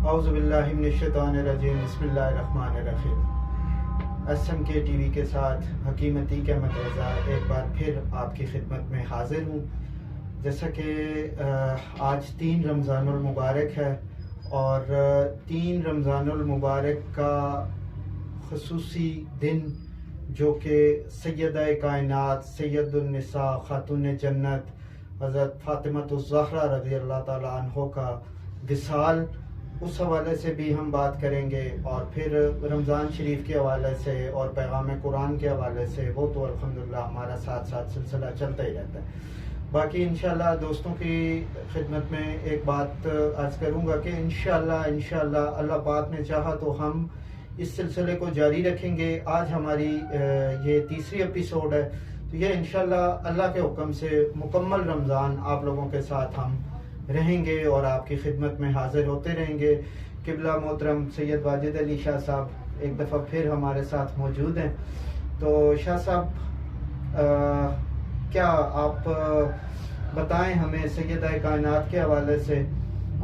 اعوذ باللہ من الشیطان الرجیم بسم اللہ الرحمن الرحیم۔ SMK ٹی وی کے ساتھ حکیم عتیق احمد رضا ایک بار پھر آپ کی خدمت میں حاضر ہوں۔ جیسا کہ آج 3 رمضان المبارک ہے اور 3 رمضان المبارک کا خصوصی دن جو کہ سیدہ کائنات سید النساء خاتون جنت حضرت فاطمہ الزہرا رضی اللہ تعالیٰ عنہ کا وصال، اس حوالے سے بھی ہم بات کریں گے، اور پھر رمضان شریف کے حوالے سے اور پیغام قرآن کے حوالے سے وہ تو الحمدللہ ہمارا ساتھ ساتھ سلسلہ چلتا ہی رہتا ہے۔ باقی انشاءاللہ دوستوں کی خدمت میں ایک بات عرض کروں گا کہ انشاءاللہ اللہ پاک نے چاہا تو ہم اس سلسلے کو جاری رکھیں گے۔ آج ہماری یہ 3ری ایپیسوڈ ہے، تو یہ انشاءاللہ اللہ کے حکم سے مکمل رمضان آپ لوگوں کے ساتھ ہم رہیں گے اور آپ کی خدمت میں حاضر ہوتے رہیں گے۔ قبلہ محترم سید واجد علی شاہ صاحب ایک دفعہ پھر ہمارے ساتھ موجود ہیں۔ تو شاہ صاحب کیا آپ بتائیں ہمیں سیدہ کائنات کے حوالے سے،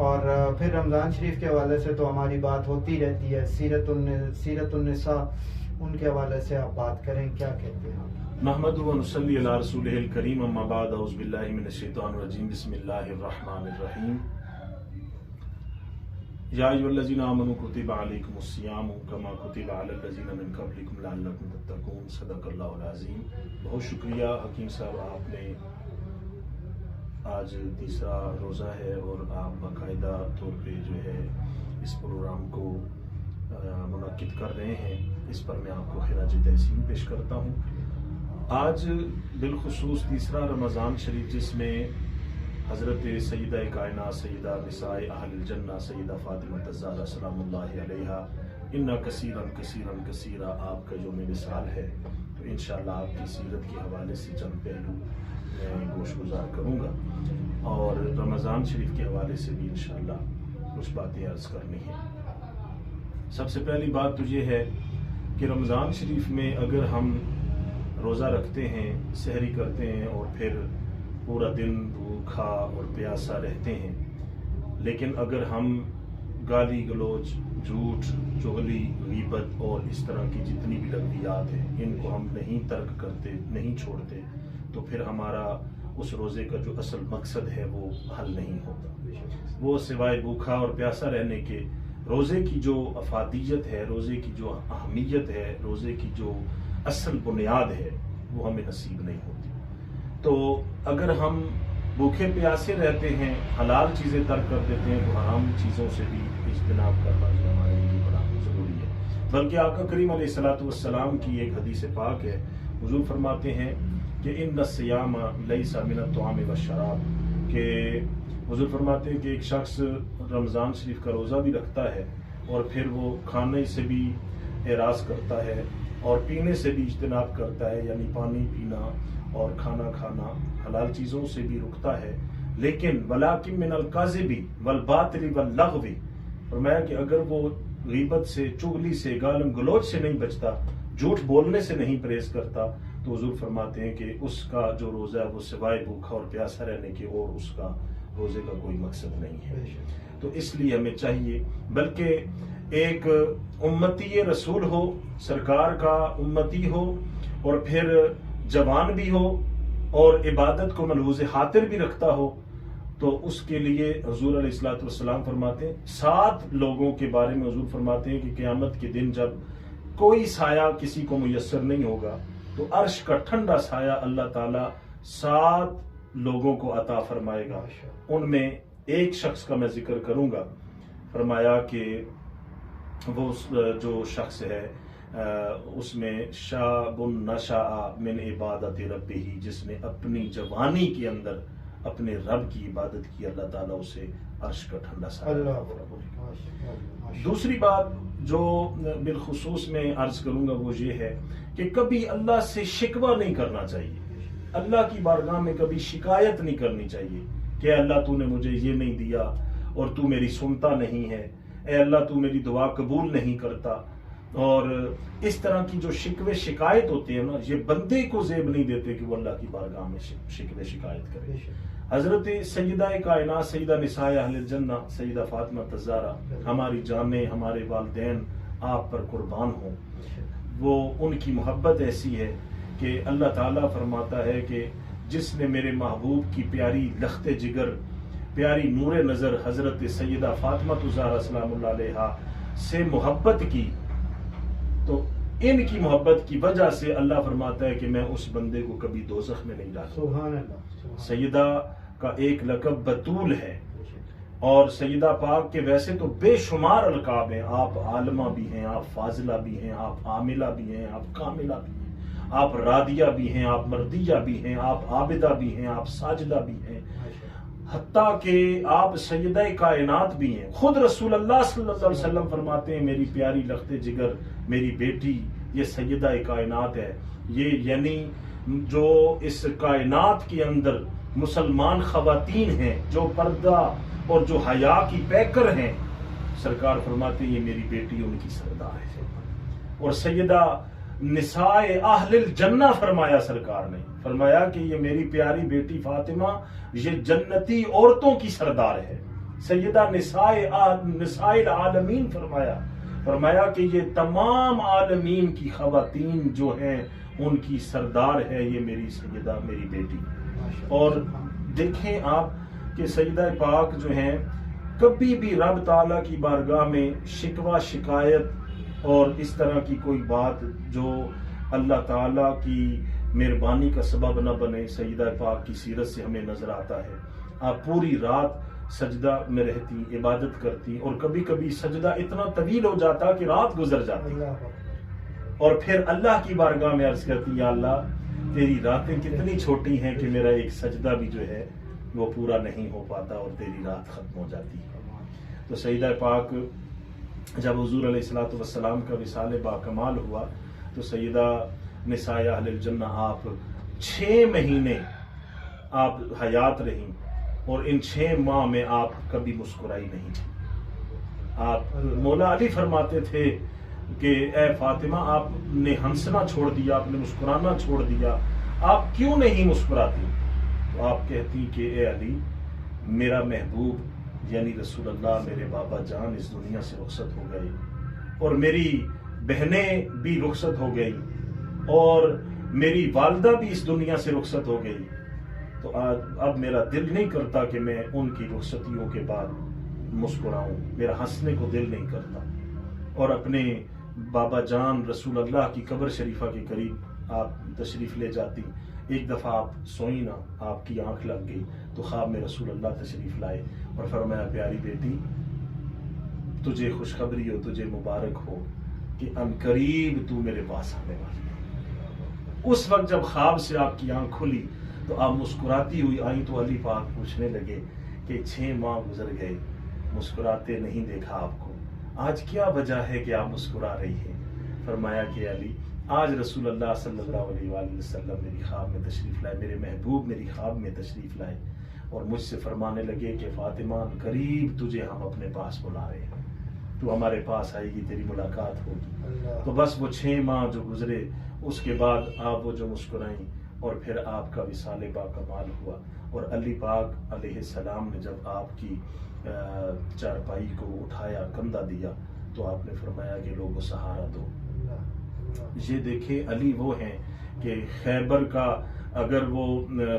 اور پھر رمضان شریف کے حوالے سے تو ہماری بات ہوتی رہتی ہے، سیرت النساء ان کے حوالے سے آپ بات کریں، کیا کہتے ہیں آپ؟ نحمدہ و نصلی علی رسولہ الکریم، اما بعد، اعوذ باللہ من الشیطان الرجیم، بسم اللہ الرحمن الرحیم۔ یا ایھا الذین آمنوا کتب علیکم الصیام کما کتب علی الذین من قبلکم لعلکم تتقون، صدق اللہ العظیم۔ بہت شکریہ حکیم صاحب، آپ نے آج 3را روزہ ہے اور آپ باقاعدہ طور پہ جو ہے اس پروگرام کو منعقد کر رہے ہیں، اس پر میں آپ کو خراج تحسین پیش کرتا ہوں۔ آج بالخصوص 3را رمضان شریف، جس میں حضرت سیدہ کائنات سیدہ نساء اہل الجنہ سیدہ فاطمہ الزہرا سلام اللہ علیہا انا کثیرا کثیرا کثیرا آپ کا یوم وصال ہے، تو انشاءاللہ آپ کی سیرت کے حوالے سے چند پہلو میں گوش گزار کروں گا، اور رمضان شریف کے حوالے سے بھی انشاءاللہ کچھ باتیں عرض کرنی ہیں۔ سب سے پہلی بات تو یہ ہے کہ رمضان شریف میں اگر ہم روزہ رکھتے ہیں، سحری کرتے ہیں اور پھر پورا دن بھوکا اور پیاسا رہتے ہیں، لیکن اگر ہم گالی گلوچ، جھوٹ، چغلی، غیبت اور اس طرح کی جتنی بھی لغویات ہیں ان کو ہم نہیں ترک کرتے، نہیں چھوڑتے، تو پھر ہمارا اس روزے کا جو اصل مقصد ہے وہ حل نہیں ہوتا۔ وہ سوائے بھوکا اور پیاسا رہنے کے روزے کی جو افادیت ہے، روزے کی جو اہمیت ہے، روزے کی جو اصل بنیاد ہے وہ ہمیں نصیب نہیں ہوتی۔ تو اگر ہم بھوکے پیاسے رہتے ہیں، حلال چیزیں ترک کر دیتے ہیں، تو حرام چیزوں سے بھی اجتناب کرنا جو ہمارے لیے بڑا ضروری ہے۔ بلکہ آقا کریم علیہ الصلوۃ والسلام کی ایک حدیث پاک ہے، حضور فرماتے ہیں کہ ان الصیام لیس من الطعام والشراب، کہ حضور فرماتے ہیں کہ ایک شخص رمضان شریف کا روزہ بھی رکھتا ہے اور پھر وہ کھانے سے بھی اعراض کرتا ہے اور پینے سے بھی اجتناب کرتا ہے، یعنی پانی پینا اور کھانا کھانا، حلال چیزوں سے بھی رکتا ہے، لیکن ولیکن من الکذب والباطل واللغو، فرمایا کہ اگر وہ غیبت سے، چغلی سے، گالم گلوچ سے نہیں بچتا، جھوٹ بولنے سے نہیں پرہیز کرتا، تو حضور فرماتے ہیں کہ اس کا جو روزہ ہے وہ سوائے بھوکا اور پیاسا رہنے کے اور اس کا روزے کا کوئی مقصد نہیں ہے۔ تو اس لیے ہمیں چاہیے، بلکہ ایک امتی رسول ہو، سرکار کا امتی ہو، اور پھر جوان بھی ہو اور عبادت کو ملحوظ خاطر بھی رکھتا ہو، تو اس کے لیے حضور علیہ الصلوۃ والسلام فرماتے ہیں 7 لوگوں کے بارے میں حضور فرماتے ہیں کہ قیامت کے دن جب کوئی سایہ کسی کو میسر نہیں ہوگا تو عرش کا ٹھنڈا سایہ اللہ تعالیٰ 7 لوگوں کو عطا فرمائے گا۔ ان میں ایک شخص کا میں ذکر کروں گا، فرمایا کہ وہ جو شخص ہے اس میں شاب نشأ من عبادت ربہ، جس نے اپنی جوانی کے اندر اپنے رب کی عبادت کی، اللہ تعالیٰ اسے عرش کا ٹھنڈا سایہ۔ دوسری بات جو بالخصوص میں عرض کروں گا وہ یہ ہے کہ کبھی اللہ سے شکوہ نہیں کرنا چاہیے، اللہ کی بارگاہ میں کبھی شکایت نہیں کرنی چاہیے کہ اللہ تو نے مجھے یہ نہیں دیا اور تو میری سنتا نہیں ہے، اے اللہ تو میری دعا قبول نہیں کرتا، اور اس طرح کی جو شکوے شکایت ہوتے ہیں نا، یہ بندے کو زیب نہیں دیتے کہ وہ اللہ کی بارگاہ میں شکوے شکایت کرے۔ حضرت سیدہ کائنات سیدہ نساء اہل جنہ سیدہ فاطمہ الزہرا ہماری جانیں ہمارے والدین آپ پر قربان ہوں. وہ ان کی محبت ایسی ہے کہ اللہ تعالیٰ فرماتا ہے کہ جس نے میرے محبوب کی پیاری لخت جگر پیاری نور نظر حضرت سیدہ فاطمہ الزہرا سلام اللہ علیہا سے محبت کی تو ان کی محبت کی وجہ سے اللہ فرماتا ہے کہ میں اس بندے کو کبھی دوزخ میں نہیں ڈالوں. سبحان اللہ. سیدہ کا ایک لقب بطول ہے اور سیدہ پاک کے ویسے تو بے شمار القاب ہیں. آپ عالمہ بھی ہیں, آپ فاضلہ بھی ہیں, آپ عاملہ بھی ہیں, آپ کاملہ بھی ہیں, آپ رادیہ بھی ہیں, آپ مردیہ بھی ہیں, آپ عابدہ بھی ہیں, آپ ساجدہ بھی ہیں, حتیٰ کہ آپ سیدہ کائنات بھی ہیں. خود رسول اللہ صلی اللہ علیہ وسلم فرماتے ہیں میری پیاری لخت جگر میری بیٹی یہ سیدہ کائنات ہے. یہ یعنی جو اس کائنات کے اندر مسلمان خواتین ہیں جو پردہ اور جو حیا کی پیکر ہیں, سرکار فرماتے ہیں یہ میری بیٹی ان کی سردار ہے. اور سیدہ نساء اہل الجنہ فرمایا سرکار نے, فرمایا کہ یہ میری پیاری بیٹی فاطمہ یہ جنتی عورتوں کی سردار ہے. سیدہ نساء العالمین فرمایا کہ یہ تمام عالمین کی خواتین جو ہیں ان کی سردار ہے یہ میری سیدہ میری بیٹی. اور دیکھیں آپ کہ سیدہ پاک جو ہیں کبھی بھی رب تعالیٰ کی بارگاہ میں شکوہ شکایت اور اس طرح کی کوئی بات جو اللہ تعالیٰ کی مہربانی کا سبب نہ بنے. سیدہ پاک کی سیرت سے ہمیں نظر آتا ہے آپ پوری رات سجدہ میں رہتی, عبادت کرتی, اور کبھی کبھی سجدہ اتنا طویل ہو جاتا کہ رات گزر جاتی اور پھر اللہ کی بارگاہ میں عرض کرتی یا اللہ تیری راتیں کتنی چھوٹی ہیں کہ میرا ایک سجدہ بھی جو ہے وہ پورا نہیں ہو پاتا اور تیری رات ختم ہو جاتی ہے. تو سیدہ پاک جب حضور علیہ الصلوۃ والسلام کا وصال باکمال ہوا تو سیدہ نساء اہل الجنہ آپ 6 مہینے آپ حیات رہیں اور ان 6 ماہ میں آپ کبھی مسکرائی نہیں تھی. آپ مولا علی فرماتے تھے کہ اے فاطمہ آپ نے ہنسنا چھوڑ دیا, آپ نے مسکرانا چھوڑ دیا, آپ کیوں نہیں مسکراتی؟ تو آپ کہتی کہ اے علی میرا محبوب یعنی رسول اللہ میرے بابا جان اس دنیا سے رخصت ہو گئے اور میری بہنیں بھی رخصت ہو گئی اور میری والدہ بھی اس دنیا سے رخصت ہو گئی, تو اب میرا دل نہیں کرتا کہ میں ان کی رخصتیوں کے بعد مسکراؤں, میرا ہنسنے کو دل نہیں کرتا. اور اپنے بابا جان رسول اللہ کی قبر شریفہ کے قریب آپ تشریف لے جاتی. ایک دفعہ آپ سوئی نہ, آپ کی آنکھ لگ گئی تو خواب میں رسول اللہ تشریف لائے اور فرمایا پیاری بیٹی تجھے خوشخبری ہو, تجھے مبارک ہو کہ عنقریب تو میرے پاس آنے والی ہے. اس وقت جب خواب سے آپ کی آنکھ کھلی تو آپ مسکراتی ہوئی آئیں تو علی پاک پوچھنے لگے کہ 6 ماہ گزر گئے مسکراتے نہیں دیکھا آپ کو, آج کیا وجہ ہے کہ آپ مسکرا رہی ہیں؟ فرمایا کہ علی آج رسول اللہ صلی اللہ علیہ وآلہ وسلم میری خواب میں تشریف لائے, میرے محبوب میری خواب میں تشریف لائے اور مجھ سے فرمانے لگے کہ فاطمہ قریب تجھے ہم اپنے پاس بلا رہے ہیں, تو ہمارے پاس آئے گی, تیری ملاقات ہوگی. تو بس وہ 6 ماہ جو گزرے اس کے بعد آپ وہ جو مسکرائیں اور پھر آپ کا وصال باکمال ہوا. اور علی پاک علیہ السلام نے جب آپ کی چارپائی کو اٹھایا, کندھا دیا, تو آپ نے فرمایا کہ لوگوں سہارا دو. یہ دیکھیں علی وہ ہیں کہ خیبر کا اگر وہ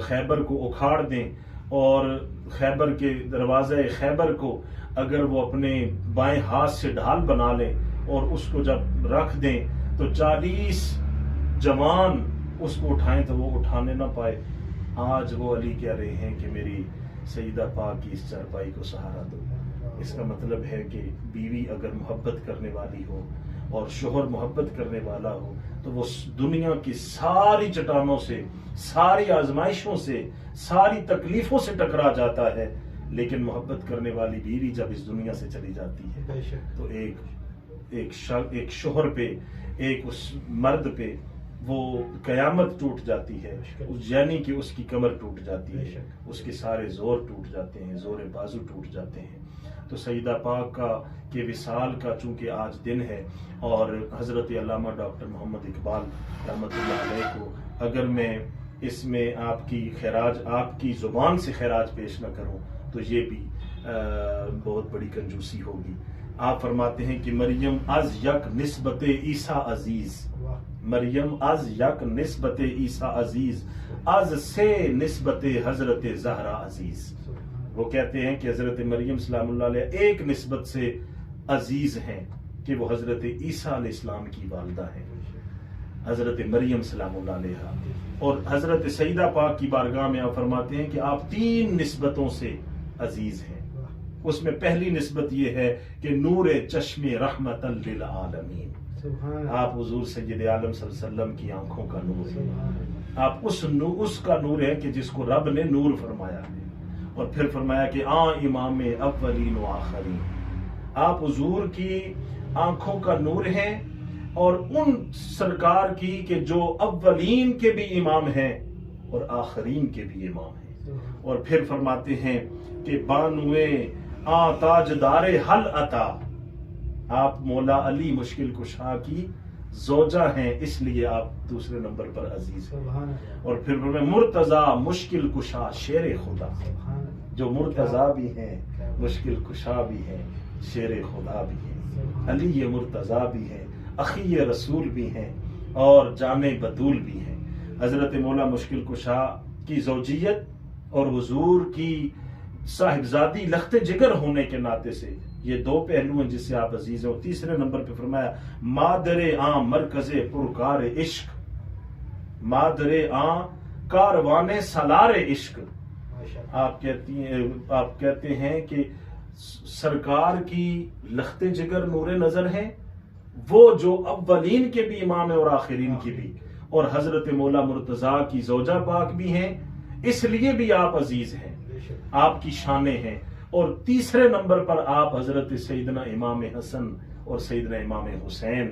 خیبر کو اکھاڑ دیں اور خیبر کے دروازہ خیبر کو اگر وہ اپنے بائیں ہاتھ سے ڈھال بنا لیں اور اس کو جب رکھ دیں تو 40 جوان اس کو اٹھائیں تو وہ اٹھانے نہ پائے. آج وہ علی کہہ رہے ہیں کہ میری سیدہ پاک کی اس چارپائی کو سہارا دو. اس کا مطلب ہے کہ بیوی اگر محبت کرنے والی ہو اور شوہر محبت کرنے والا ہو تو وہ دنیا کی ساری چٹانوں سے, ساری آزمائشوں سے, ساری تکلیفوں سے ٹکرا جاتا ہے, لیکن محبت کرنے والی بیوی جب اس دنیا سے چلی جاتی ہے تو ایک شوہر پہ, ایک اس مرد پہ وہ قیامت ٹوٹ جاتی ہے, یعنی کہ اس کی کمر ٹوٹ جاتی ہے, اس کے سارے زور ٹوٹ جاتے ہیں, زور بازو ٹوٹ جاتے ہیں. تو سیدہ پاک کا کے وصال کا چونکہ آج دن ہے اور حضرت علامہ ڈاکٹر محمد اقبال رحمۃ اللہ علیہ کو اگر میں اس میں آپ کی خراج، آپ کی زبان سے خراج پیش نہ کروں تو یہ بھی بہت بڑی کنجوسی ہوگی۔ آپ فرماتے ہیں کہ مریم از یک نسبت عیسیٰ عزیز، مریم از یک نسبت عیسیٰ عزیز، از سے نسبت حضرت زہرا عزیز۔ وہ کہتے ہیں کہ حضرت مریم سلام اللہ علیہ ایک نسبت سے عزیز ہیں کہ وہ حضرت عیسیٰ علیہ السلام کی والدہ ہیں، حضرت مریم سلام اللہ علیہ۔ اور حضرت سیدہ پاک کی بارگاہ میں آپ فرماتے ہیں کہ آپ 3 نسبتوں سے عزیز ہیں۔ اس میں پہلی نسبت یہ ہے کہ نور چشم رحمت للعالمین، آپ حضور سید عالم صلی اللہ علیہ وسلم کی آنکھوں کا نور ہیں، آپ اس کا نور ہے کہ جس کو رب نے نور فرمایا ہے۔ اور پھر فرمایا کہ امام اولین و آخرین، آپ حضور کی آنکھوں کا نور ہیں اور ان سرکار کی کہ جو اولین کے بھی امام ہیں اور آخرین کے بھی امام ہیں۔ اور پھر فرماتے ہیں کہ بانوے تاجدار حل عطا، آپ مولا علی مشکل کشا کی زوجہ ہیں، اس لیے آپ دوسرے نمبر پر عزیز ہیں۔ اور پھر مرتضی مشکل کشا شیر خدا، جو مرتضی بھی ہیں، مشکل کشا بھی ہیں، شیر خدا بھی ہیں، علی یہ مرتضی بھی ہیں، اخی رسول بھی ہیں اور جامع بطول بھی ہیں۔ حضرت مولا مشکل کشا کی زوجیت اور حضور کی صاحبزادی لخت جگر ہونے کے ناطے سے یہ 2 پہلو ہیں جس سے آپ عزیز ہیں۔ اور تیسرے نمبر پہ فرمایا مادر آں مرکز پرکار عشق، مادر آں کاروان سالار عشق۔ آپ کہتے ہیں کہ سرکار کی لخت جگر نور نظر ہے، وہ جو اولین کے بھی امام ہے اور آخرین کی بھی، اور حضرت مولا مرتضیٰ کی زوجہ پاک بھی ہیں، اس لیے بھی آپ عزیز ہیں، آپ کی شانیں ہیں۔ اور تیسرے نمبر پر آپ حضرت سیدنا امام حسن اور سیدنا امام حسین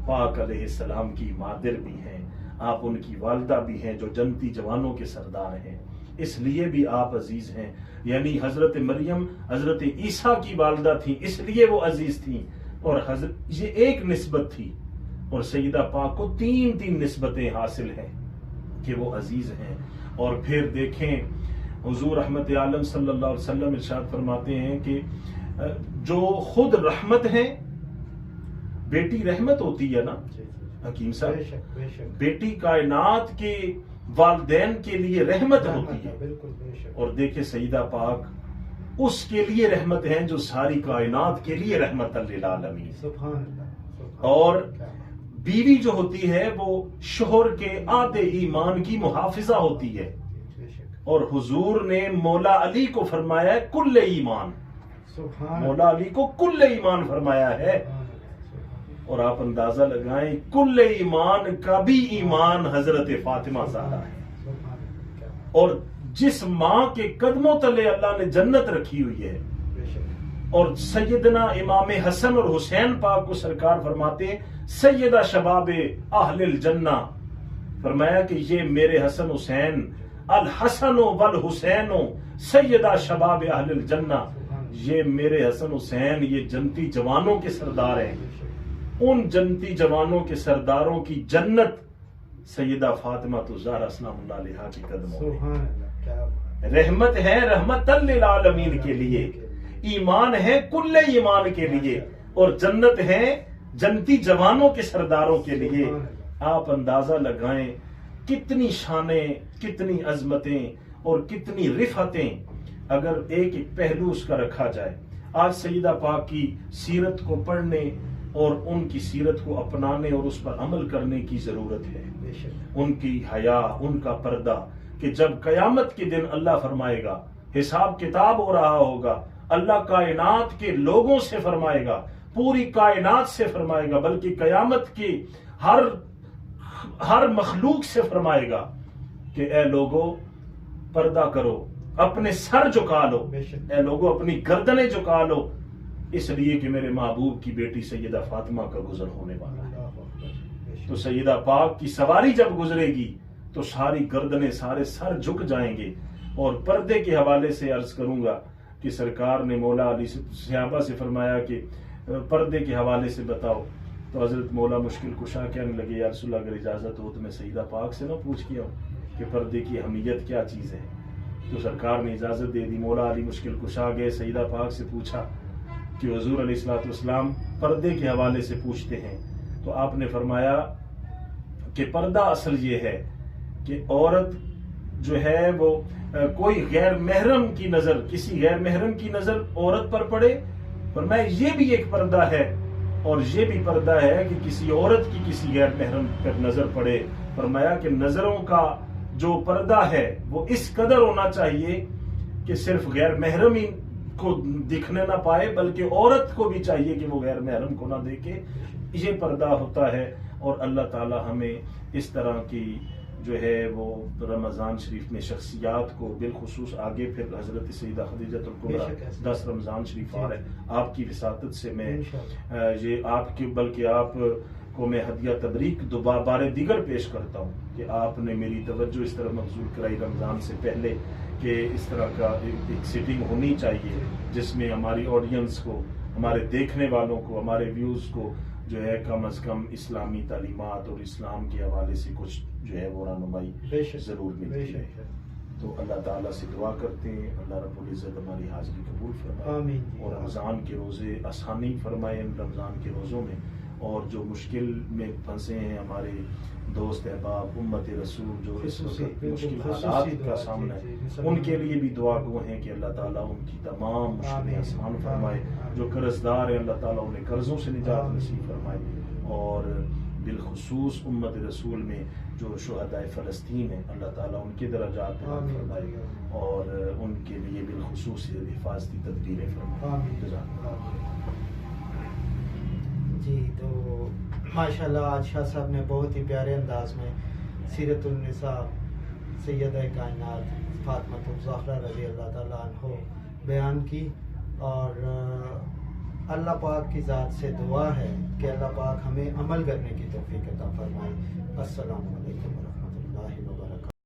پاک علیہ السلام کی مادر بھی ہیں، آپ ان کی والدہ بھی ہیں جو جنتی جوانوں کے سردار ہیں، اس لیے بھی آپ عزیز ہیں۔ یعنی حضرت مریم حضرت عیسیٰ کی والدہ تھیں، اس لیے وہ عزیز تھیں، اور یہ ایک نسبت تھی، اور سیدہ پاک کو 3 نسبتیں حاصل ہیں کہ وہ عزیز ہیں۔ اور پھر دیکھیں حضور رحمت عالم صلی اللہ علیہ وسلم ارشاد فرماتے ہیں کہ جو خود رحمت ہے، بیٹی رحمت ہوتی ہے نا حکیم صاحب، بیٹی کائنات کے والدین کے لیے رحمت ہوتی ہے، اور دیکھیں سیدہ پاک اس کے لیے رحمت ہیں جو ساری کائنات کے لیے رحمت للعالمین۔ اور بیوی جو ہوتی ہے وہ شوہر کے آدھے ایمان کی محافظہ ہوتی ہے، اور حضور نے مولا علی کو فرمایا ہے کل ایمان، مولا علی کو کل ایمان فرمایا ہے۔ اور آپ اندازہ لگائیں کل ایمان کا بھی ایمان حضرت فاطمہ زہرا ہے، اور جس ماں کے قدموں تلے اللہ نے جنت رکھی ہوئی ہے، اور سیدنا امام حسن اور حسین پاک کو سرکار فرماتے ہیں سیدہ شباب اہل الجنہ، فرمایا کہ یہ میرے حسن حسین الحسن والحسین سیدہ شباب اہل الجنہ، یہ میرے حسن حسین یہ جنتی جوانوں کے سردار ہیں، ان جنتی جوانوں کے سرداروں کی جنت سیدہ فاطمہ زہرا سلام اللہ علیہا کے قدموں میں، رحمت ہے رحمت للعالمین کے لیے، ایمان ہے کل ایمان کے لیے، اور جنت ہے جنتی جوانوں کے سرداروں کے لیے۔ آپ اندازہ لگائیں کتنی شانیں، کتنی عظمتیں اور کتنی رفعتیں اگر ایک ایک پہلو اس کا رکھا جائے۔ آج سیدہ پاک کی سیرت کو پڑھنے اور ان کی سیرت کو اپنانے اور اس پر عمل کرنے کی ضرورت ہے، ان کی حیا، ان کا پردہ، کہ جب قیامت کے دن اللہ فرمائے گا، حساب کتاب ہو رہا ہوگا، اللہ کائنات کے لوگوں سے فرمائے گا، پوری کائنات سے فرمائے گا، بلکہ قیامت کی ہر مخلوق سے فرمائے گا کہ اے لوگو پردہ کرو، اپنے سر جھکا لو، اے لوگو اپنی گردنیں جھکا لو، اس لیے کہ میرے محبوب کی بیٹی سیدہ فاطمہ کا گزر ہونے والا ہے۔ تو سیدہ پاک کی سواری جب گزرے گی تو ساری گردنیں، سارے سر جھک جائیں گے۔ اور پردے کے حوالے سے عرض کروں گا کہ سرکار نے مولا علی صحابہ سے فرمایا کہ پردے کے حوالے سے بتاؤ، تو حضرت مولا مشکل کشا کہنے لگے یا رسول اللہ اگر اجازت ہو تو میں سیدہ پاک سے نہ پوچھ کے آؤں، کہ پردے کی اہمیت کیا چیز ہے، تو سرکار نے اجازت دے دی. مولا علی مشکل کشا گئے، سیدہ پاک سے پوچھا کہ حضور علیہ الصلوۃ والسلام پردے کے حوالے سے پوچھتے ہیں، تو آپ نے فرمایا کہ پردہ اصل یہ ہے کہ عورت جو ہے وہ کوئی غیر محرم کی نظر، کسی غیر محرم کی نظر عورت پر پڑے. فرمایا یہ بھی ایک پردہ ہے، اور یہ بھی پردہ ہے کہ کسی عورت کی کسی غیر محرم پر نظر پڑے. فرمایا کہ نظروں کا جو پردہ ہے وہ اس قدر ہونا چاہیے کہ صرف غیر محرم ہی کو دکھنے نہ پائے، بلکہ عورت کو بھی چاہیے کہ وہ غیر محرم کو نہ دیکھے. یہ پردہ ہوتا ہے. اور اللہ تعالی ہمیں اس طرح کی جو ہے وہ رمضان شریف میں شخصیات کو، بالخصوص آگے پھر حضرت سیدہ خدیجہ الکبریٰ 10 رمضان شریف آ رہا ہے، آپ کی وساطت سے میں یہ آپ کی بلکہ آپ کو میں ہدیہ تبریک بار دیگر پیش کرتا ہوں کہ آپ نے میری توجہ اس طرح مبذول کرائی رمضان سے پہلے کہ اس طرح کا ایک سیٹنگ ہونی چاہیے جس میں ہماری آڈینس کو، ہمارے دیکھنے والوں کو، ہمارے ویوز کو جو ہے کم از کم اسلامی تعلیمات اور اسلام کے حوالے سے کچھ جو ہے وہ رہنمائی ضرور ملتی ہے. تو اللہ تعالیٰ سے دعا کرتے ہیں اللہ رب العزت ہماری حاضری قبول فرمائے اور رمضان کے روزے آسانی فرمائے ان رمضان کے روزوں میں. اور جو مشکل میں پھنسے ہیں ہمارے دوست احباب امت رسول جو اس وقت مشکل حالات کا سامنا ہے، ان کے لیے بھی دعا گو ہیں کہ اللہ تعالیٰ ان کی تمام مشکلیں آسان فرمائے. جو قرض دار ہیں اللہ تعالیٰ انہیں قرضوں سے نجات نصیب فرمائے. اور بالخصوص امت رسول میں جو شہدائے فلسطین ہیں اللہ تعالیٰ ان کے درجات بلند فرمائے اور ان کے لیے بالخصوص حفاظتی تدبیریں فرمائے. جی تو ماشاءاللہ آج شاہ صاحب نے بہت ہی پیارے انداز میں سیرت النساء سیدہ کائنات فاطمہ الزہرا رضی اللہ تعالیٰ عنہ بیان کی. اور اللہ پاک کی ذات سے دعا ہے کہ اللہ پاک ہمیں عمل کرنے کی توفیق عطا فرمائے. السلام علیکم ورحمۃ اللہ وبرکاتہ.